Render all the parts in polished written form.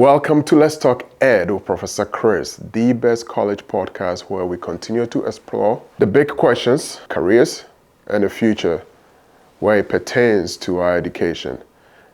Welcome to Let's Talk Ed with Professor Chris, the best college podcast where we continue to explore the big questions, careers, and the future where it pertains to our education.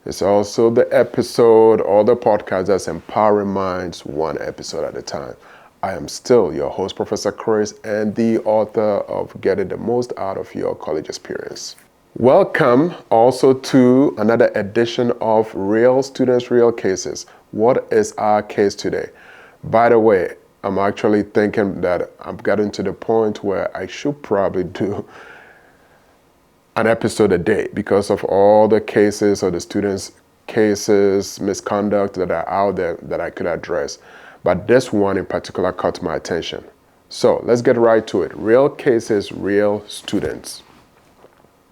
It's also the episode or the podcast that's empowering minds one episode at a time. I am still your host, Professor Chris, and the author of Getting the Most Out of Your College Experience. Welcome also to another edition of Real Students, Real Cases. What is our case today? By the way, I'm actually thinking that I've gotten to the point where I should probably do an episode a day because of all the cases or the students' cases, misconduct that are out there that I could address. But this one in particular caught my attention. So let's get right to it. Real cases, real students.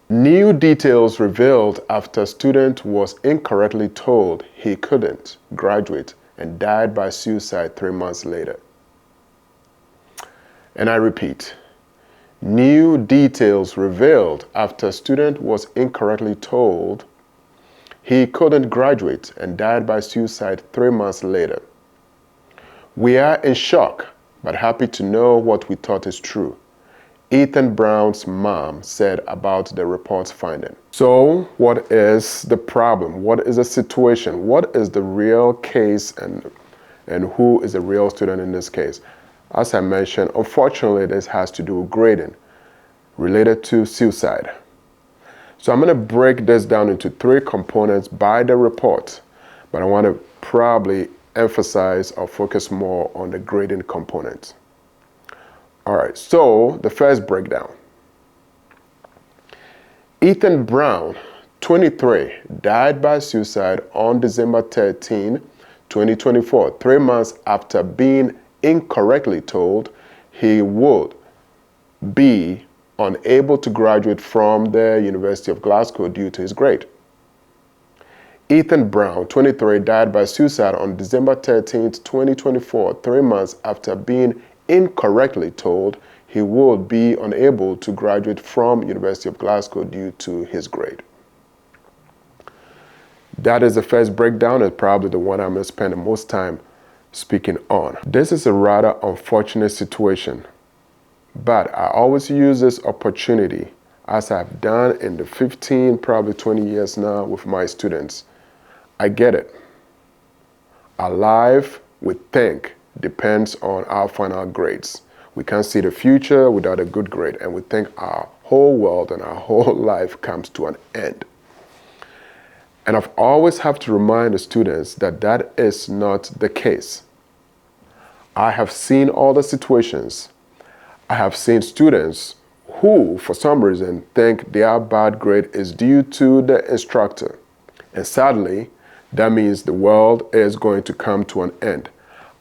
New details revealed after student was incorrectly told he couldn't graduate and died by suicide 3 months later. And I repeat, new details revealed after student was incorrectly told he couldn't graduate and died by suicide 3 months later. We are in shock, but happy to know what we thought is true. Ethan Brown's mom said about the report's finding. So what is the problem? What is the situation? What is the real case and who is the real student in this case? As I mentioned, unfortunately, this has to do with grading related to suicide. So I'm going to break this down into 3 components by the report, but I want to probably emphasize or focus more on the grading component. All right, so the first breakdown. Ethan Brown, 23, died by suicide on December 13, 2024, 3 months after being incorrectly told he would be unable to graduate from the University of Glasgow due to his grade. Ethan Brown, 23, died by suicide on December 13, 2024, 3 months after being incorrectly told he would be unable to graduate from University of Glasgow due to his grade. That is the first breakdown and probably the one I'm going to spend the most time speaking on. This is a rather unfortunate situation, but I always use this opportunity, as I've done in the 15, probably 20 years now with my students. I get it. Our life, we think, depends on our final grades. We can't see the future without a good grade, and we think our whole world and our whole life comes to an end. And I've always have to remind the students that that is not the case. I have seen all the situations. I have seen students who, for some reason, think their bad grade is due to the instructor. And sadly, that means the world is going to come to an end.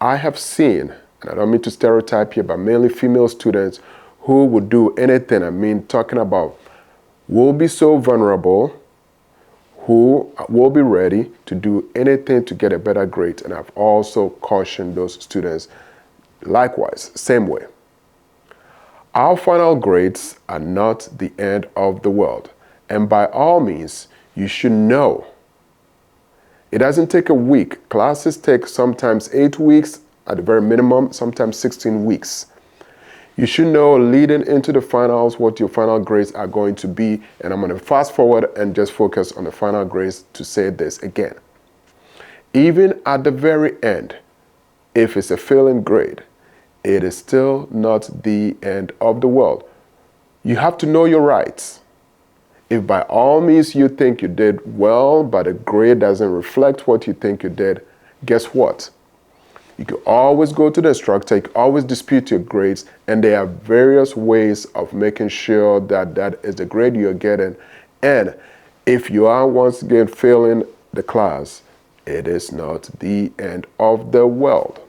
I have seen, and I don't mean to stereotype here, but mainly female students who would do anything, talking about will be so vulnerable, who will be ready to do anything to get a better grade. And I've also cautioned those students likewise, same way. Our final grades are not the end of the world. And by all means, you should know. It doesn't take a week. Classes take sometimes 8 weeks at the very minimum, sometimes 16 weeks. You should know leading into the finals what your final grades are going to be. And I'm going to fast forward and just focus on the final grades to say this again. Even at the very end, if it's a failing grade, it is still not the end of the world. You have to know your rights. If by all means you think you did well, but the grade doesn't reflect what you think you did, guess what? You can always go to the instructor, you can always dispute your grades, and there are various ways of making sure that that is the grade you're getting. And if you are once again failing the class, it is not the end of the world.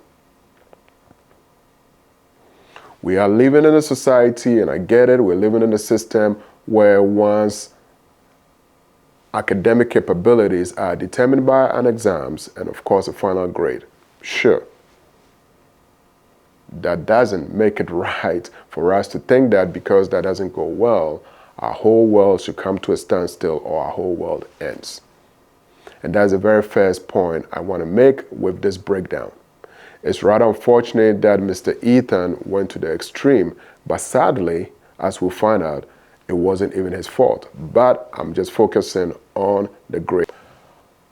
We are living in a society, and I get it, we're living in a system where one's academic capabilities are determined by an exams and of course a final grade. Sure. That doesn't make it right for us to think that because that doesn't go well, our whole world should come to a standstill or our whole world ends. And that's the very first point I want to make with this breakdown. It's rather unfortunate that Mr. Ethan went to the extreme, but sadly, as we'll find out, it wasn't even his fault. But I'm just focusing on the grade.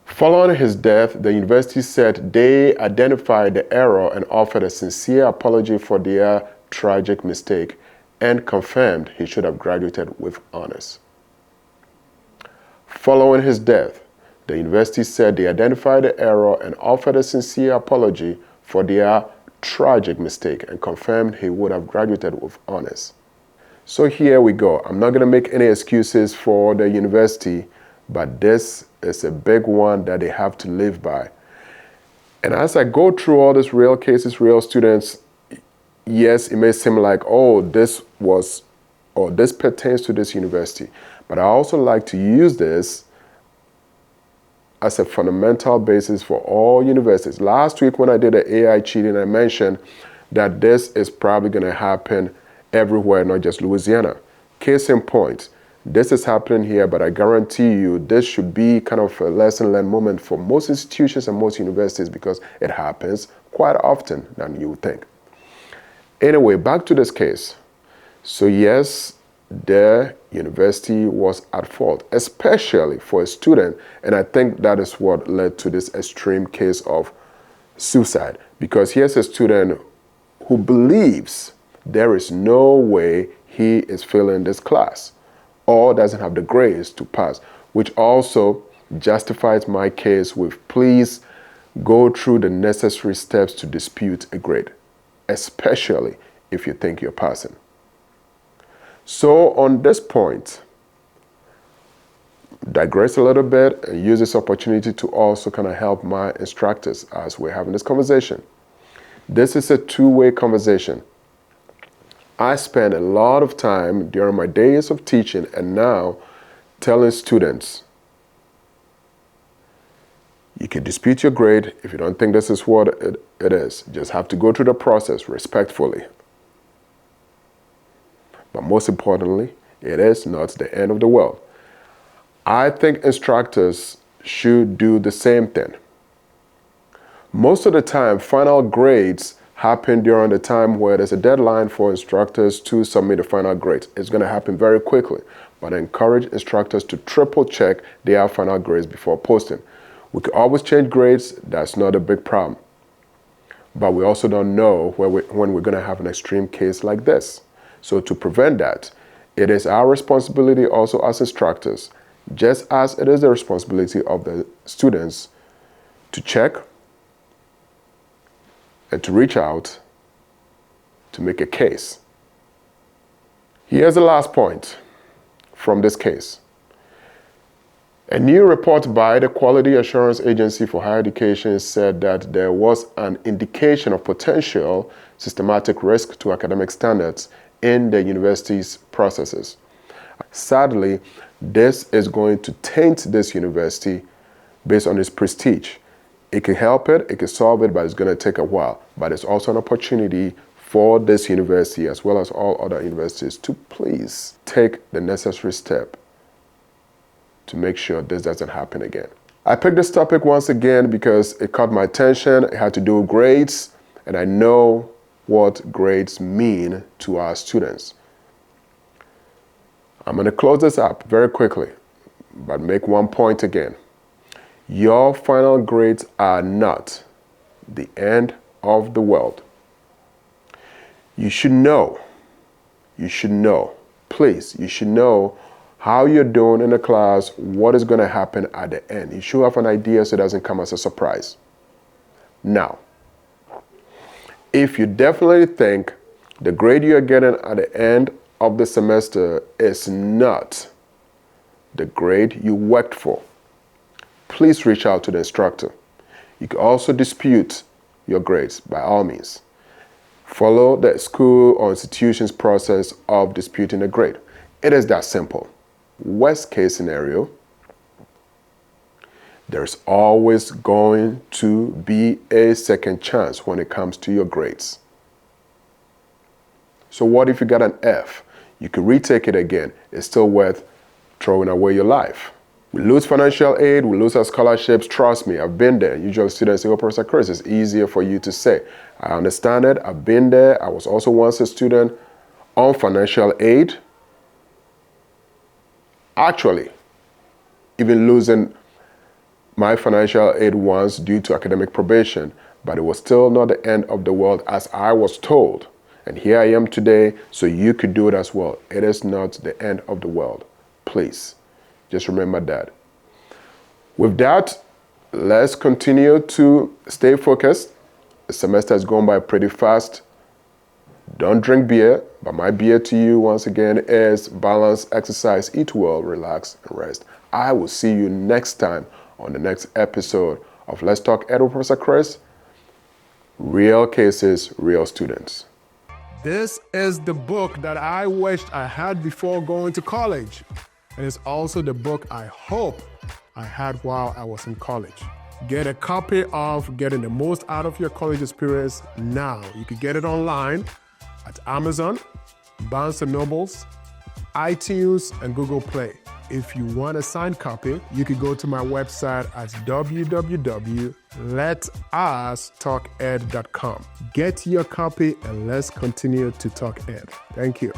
Following his death, the university said they identified the error and offered a sincere apology for their tragic mistake and confirmed he should have graduated with honors. Following his death, the university said they identified the error and offered a sincere apology for their tragic mistake and confirmed he would have graduated with honors. So here we go. I'm not going to make any excuses for the university, but this is a big one that they have to live by. And as I go through all these real cases, real students, yes, it may seem like, oh, this pertains to this university. But I also like to use this as a fundamental basis for all universities. Last week when I did the AI cheating, I mentioned that this is probably going to happen everywhere, not just Louisiana. Case in point, this is happening here, but I guarantee you this should be kind of a lesson learned moment for most institutions and most universities because it happens quite often than you would think. Anyway, back to this case. So yes, the university was at fault, especially for a student, and I think that is what led to this extreme case of suicide, because here's a student who believes there is no way he is failing this class or doesn't have the grades to pass, which also justifies my case with please go through the necessary steps to dispute a grade, especially if you think you're passing. So on this point, digress a little bit and use this opportunity to also kind of help my instructors as we're having this conversation. This is a two-way conversation. I spend a lot of time during my days of teaching and now telling students, you can dispute your grade if you don't think this is what it is. You just have to go through the process respectfully. But most importantly, it is not the end of the world. I think instructors should do the same thing. Most of the time, final grades happen during the time where there's a deadline for instructors to submit the final grades. It's going to happen very quickly, but I encourage instructors to triple check their final grades before posting. We can always change grades. That's not a big problem. But we also don't know when we're going to have an extreme case like this. So to prevent that, it is our responsibility also as instructors, just as it is the responsibility of the students, to check and to reach out to make a case. Here's the last point from this case. A new report by the Quality Assurance Agency for Higher Education said that there was an indication of potential systematic risk to academic standards in the university's processes. Sadly, this is going to taint this university based on its prestige. It can help it, it can solve it, but it's going to take a while. But it's also an opportunity for this university, as well as all other universities, to please take the necessary step to make sure this doesn't happen again. I picked this topic once again because it caught my attention. It had to do with grades, and I know what grades mean to our students. I'm going to close this up very quickly, but make one point again. Your final grades are not the end of the world. You should know, please, you should know how you're doing in the class, what is going to happen at the end. You should have an idea so it doesn't come as a surprise. Now, if you definitely think the grade you're getting at the end of the semester is not the grade you worked for, please reach out to the instructor. You can also dispute your grades by all means. Follow the school or institution's process of disputing a grade. It is that simple. Worst case scenario, there's always going to be a second chance when it comes to your grades. So what if you got an F? You can retake it again. It's still worth throwing away your life. We lose financial aid, we lose our scholarships. Trust me, I've been there. Usually students say, oh, Professor Chris, it's easier for you to say. I understand it. I've been there. I was also once a student on financial aid. Actually, even losing my financial aid once due to academic probation, but it was still not the end of the world as I was told. And here I am today, so you could do it as well. It is not the end of the world. Please, just remember that. With that, let's continue to stay focused. The semester is going by pretty fast. Don't drink beer, but my beer to you once again is balance, exercise, eat well, relax, and rest. I will see you next time on the next episode of Let's Talk Ed with Professor Chris. Real cases, real students. This is the book that I wished I had before going to college. And it's also the book I hope I had while I was in college. Get a copy of Getting the Most Out of Your College Experience now. You can get it online at Amazon, Barnes & Nobles, iTunes, and Google Play. If you want a signed copy, you can go to my website at www.letustalked.com. Get your copy and let's continue to talk ed. Thank you.